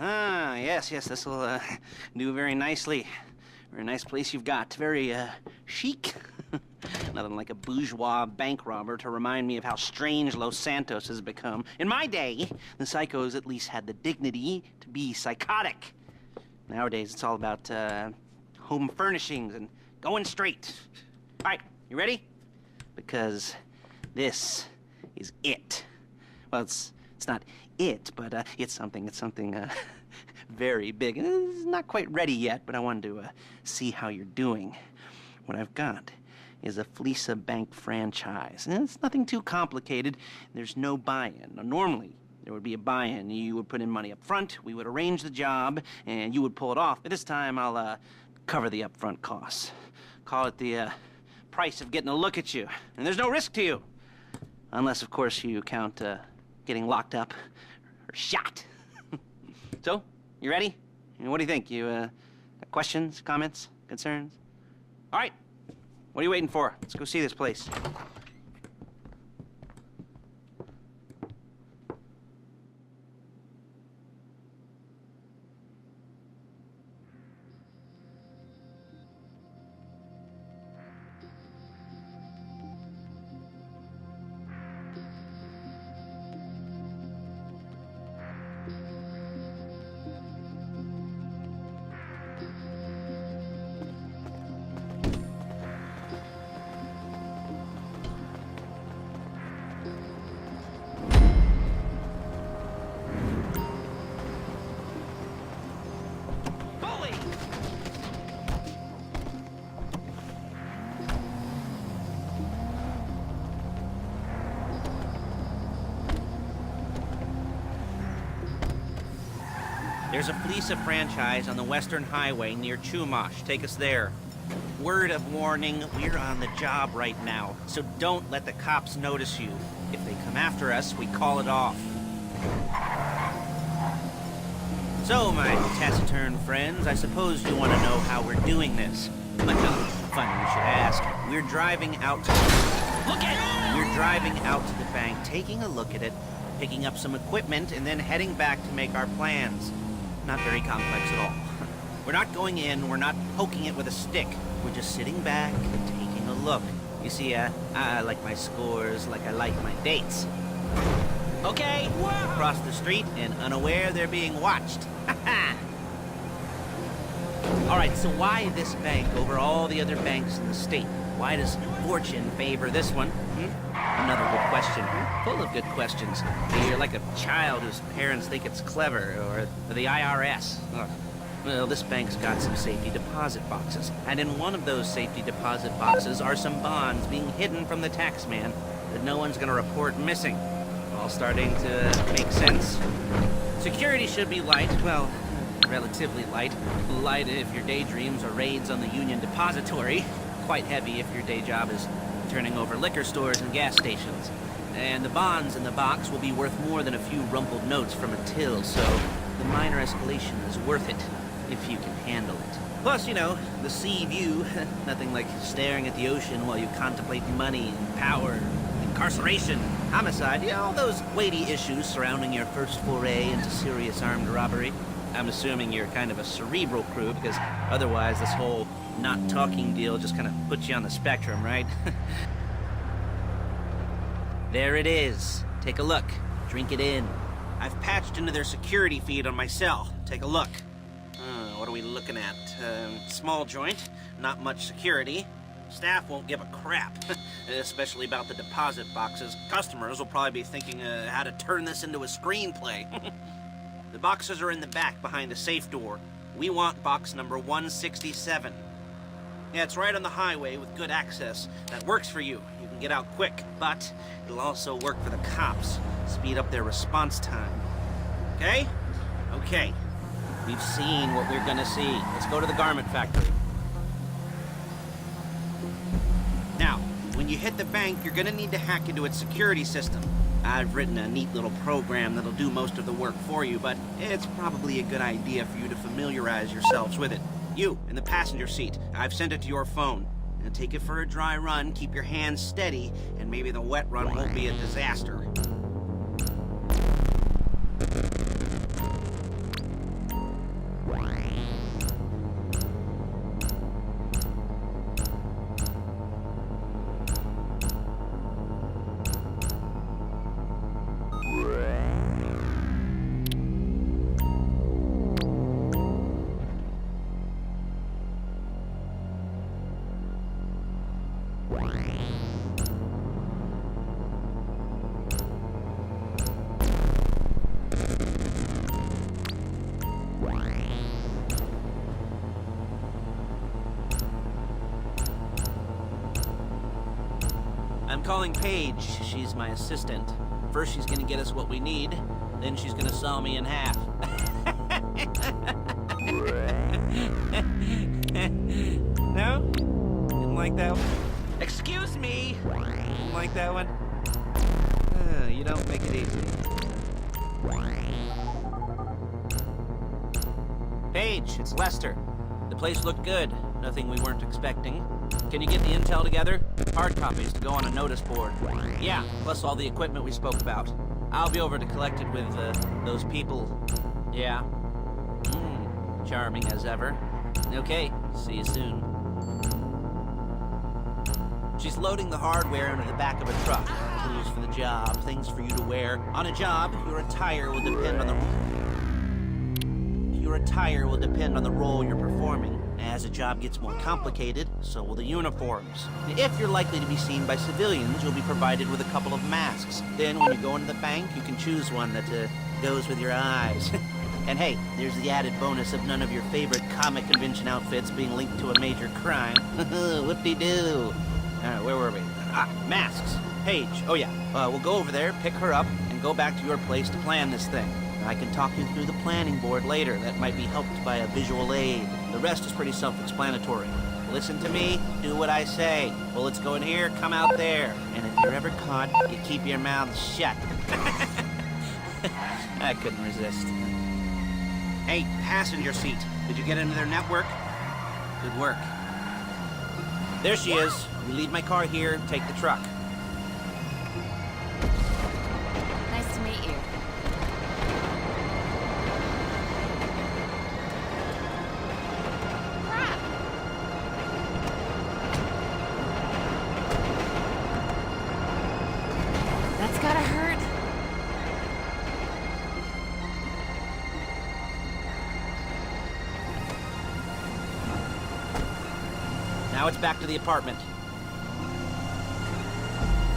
Yes, this'll do very nicely. Very nice place you've got. Very chic. Nothing like a bourgeois bank robber to remind me of how strange Los Santos has become. In my day, the psychos at least had the dignity to be psychotic. Nowadays, it's all about home furnishings and going straight. All right, you ready? Because this is it. Well, it's not it, but it's something very big. It's not quite ready yet, but I wanted to see how you're doing. What I've got is a Fleece Bank franchise. And it's nothing too complicated. There's no buy-in. Now, normally, there would be a buy-in. You would put in money up front, we would arrange the job, and you would pull it off. But this time, I'll cover the upfront costs. Call it the price of getting a look at you. And there's no risk to you. Unless, of course, you count getting locked up or shot. So, you ready? What do you think? You got questions, comments, concerns? All right. What are you waiting for? Let's go see this place. There's a Fleece franchise on the Western Highway near Chumash. Take us there. Word of warning, we're on the job right now, so don't let the cops notice you. If they come after us, we call it off. So, my taciturn friends, I suppose you want to know how we're doing this. Much fun, you should ask. We're driving out to... Look at it! We're driving out to the bank, taking a look at it, picking up some equipment, and then heading back to make our plans. Not very complex at all. We're not going in, we're not poking it with a stick. We're just sitting back and taking a look. You see, I like my scores like I like my dates. Okay, across the street and unaware they're being watched. Alright, so why this bank over all the other banks in the state? Why does fortune favor this one? Another good question. Full of good questions. You're like a child whose parents think it's clever, or the IRS. Ugh. Well, this bank's got some safety deposit boxes. And in one of those safety deposit boxes are some bonds being hidden from the tax man that no one's gonna report missing. All starting to make sense. Security should be light, well, relatively light. Light if your daydreams are raids on the Union Depository. Quite heavy if your day job is turning over liquor stores and gas stations. And the bonds in the box will be worth more than a few rumpled notes from a till, so the minor escalation is worth it, if you can handle it. Plus, you know, the sea view, nothing like staring at the ocean while you contemplate money and power, incarceration, homicide, you know, all those weighty issues surrounding your first foray into serious armed robbery. I'm assuming you're kind of a cerebral crew, because otherwise this whole not talking deal just kind of puts you on the spectrum, right? There it is. Take a look. Drink it in. I've patched into their security feed on my cell. Take a look. What are we looking at? Small joint, not much security. Staff won't give a crap, especially about the deposit boxes. Customers will probably be thinking how to turn this into a screenplay. The boxes are in the back behind the safe door. We want box number 167. Yeah, it's right on the highway with good access. That works for you. You can get out quick, but it'll also work for the cops. Speed up their response time. Okay? Okay. We've seen what we're gonna see. Let's go to the garment factory. Now, when you hit the bank, you're gonna need to hack into its security system. I've written a neat little program that'll do most of the work for you, but it's probably a good idea for you to familiarize yourselves with it. You, in the passenger seat, I've sent it to your phone. Now take it for a dry run, keep your hands steady, and maybe the wet run won't be a disaster. I'm calling Paige. She's my assistant. First she's gonna get us what we need, then she's gonna saw me in half. No? Didn't like that one? Excuse me! Didn't like that one? You don't make it easy. Paige, it's Lester. The place looked good. Nothing we weren't expecting. Can you get the intel together? Hard copies to go on a notice board. Yeah, plus all the equipment we spoke about. I'll be over to collect it with, those people. Yeah. Charming as ever. Okay, see you soon. She's loading the hardware into the back of a truck. Tools for the job, things for you to wear. On a job, your attire will depend on the role you're performing. As the job gets more complicated, so will the uniforms. If you're likely to be seen by civilians, you'll be provided with a couple of masks. Then when you go into the bank, you can choose one that goes with your eyes. And hey, there's the added bonus of none of your favorite comic convention outfits being linked to a major crime. Whoop-de-doo. Where were we? Masks. Paige. Oh yeah, we'll go over there, pick her up, and go back to your place to plan this thing. I can talk you through the planning board later. That might be helped by a visual aid. The rest is pretty self-explanatory. Listen to me, do what I say. Bullets go in here, come out there. And if you're ever caught, you keep your mouth shut. I couldn't resist. Hey, passenger seat. Did you get into their network? Good work. There she is. You leave my car here, take the truck. Nice to meet you. Crap! That's gotta hurt. Now it's back to the apartment.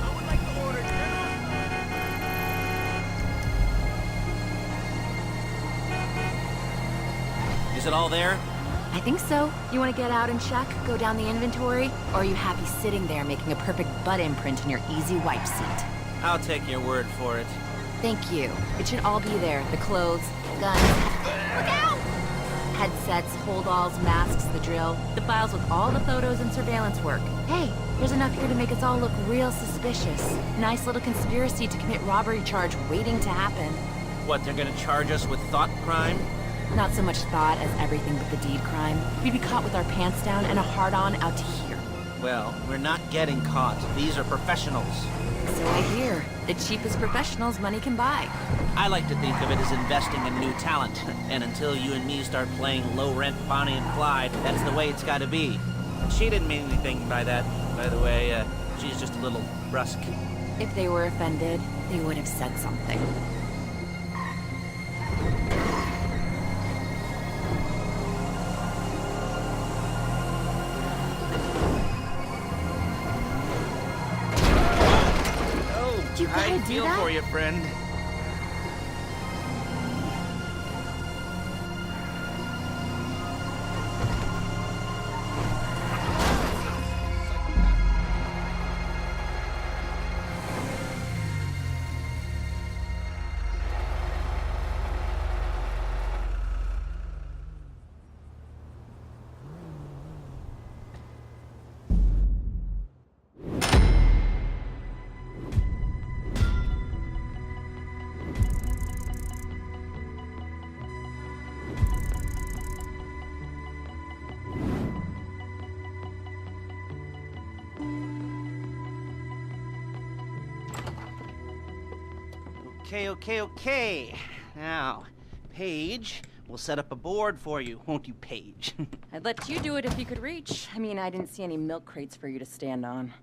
I would like to order dinner. Is it all there? I think so. You want to get out and check, go down the inventory, or are you happy sitting there making a perfect butt imprint in your easy wipe seat? I'll take your word for it. Thank you. It should all be there. The clothes, guns. Look out! Headsets, holdalls, masks, the drill. The files with all the photos and surveillance work. Hey, there's enough here to make us all look real suspicious. Nice little conspiracy to commit robbery charge waiting to happen. What, they're gonna charge us with thought crime? Not so much thought as everything but the deed crime. We'd be caught with our pants down and a hard-on out to here. Well, we're not getting caught. These are professionals. So I hear. The cheapest professionals money can buy. I like to think of it as investing in new talent. And until you and me start playing low-rent Bonnie and Clyde, that's the way it's gotta be. She didn't mean anything by that, by the way. She's just a little brusque. If they were offended, they would have said something. I feel for you, friend. Okay. Now, Paige, we'll set up a board for you, won't you, Paige? I'd let you do it if you could reach. I mean, I didn't see any milk crates for you to stand on.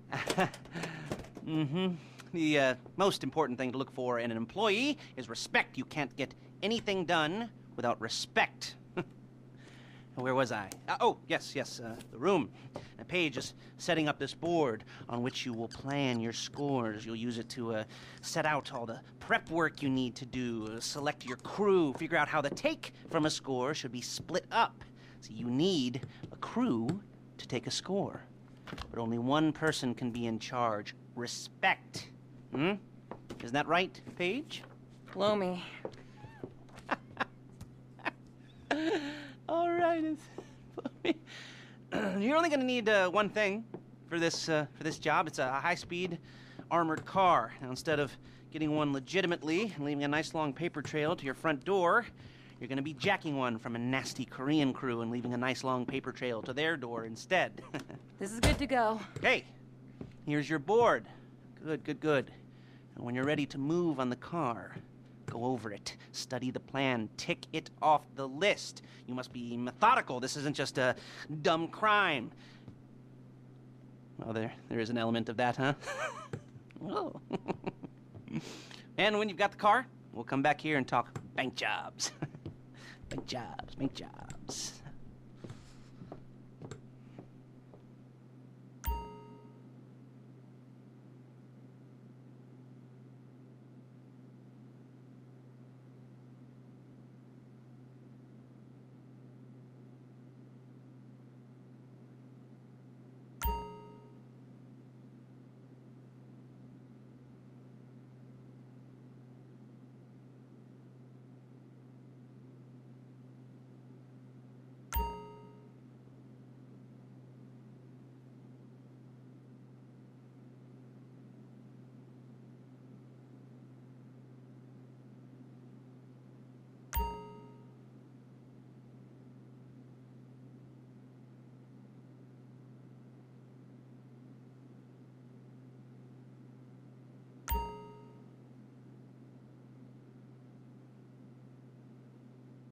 The most important thing to look for in an employee is respect. You can't get anything done without respect. Where was I? Oh, yes, the room. Paige is setting up this board on which you will plan your scores. You'll use it to set out all the prep work you need to do, select your crew, figure out how the take from a score should be split up. So you need a crew to take a score. But only one person can be in charge. Respect. Isn't that right, Paige? Blow me. All right. You're only going to need one thing for this job. It's a high-speed armored car. Now, instead of getting one legitimately and leaving a nice long paper trail to your front door, you're going to be jacking one from a nasty Korean crew and leaving a nice long paper trail to their door instead. This is good to go. Hey, here's your board. Good. And when you're ready to move on the car, go over it, study the plan, tick it off the list. You must be methodical. This isn't just a dumb crime. Well, there is an element of that, huh? Oh. And when you've got the car, we'll come back here and talk bank jobs. Bank jobs.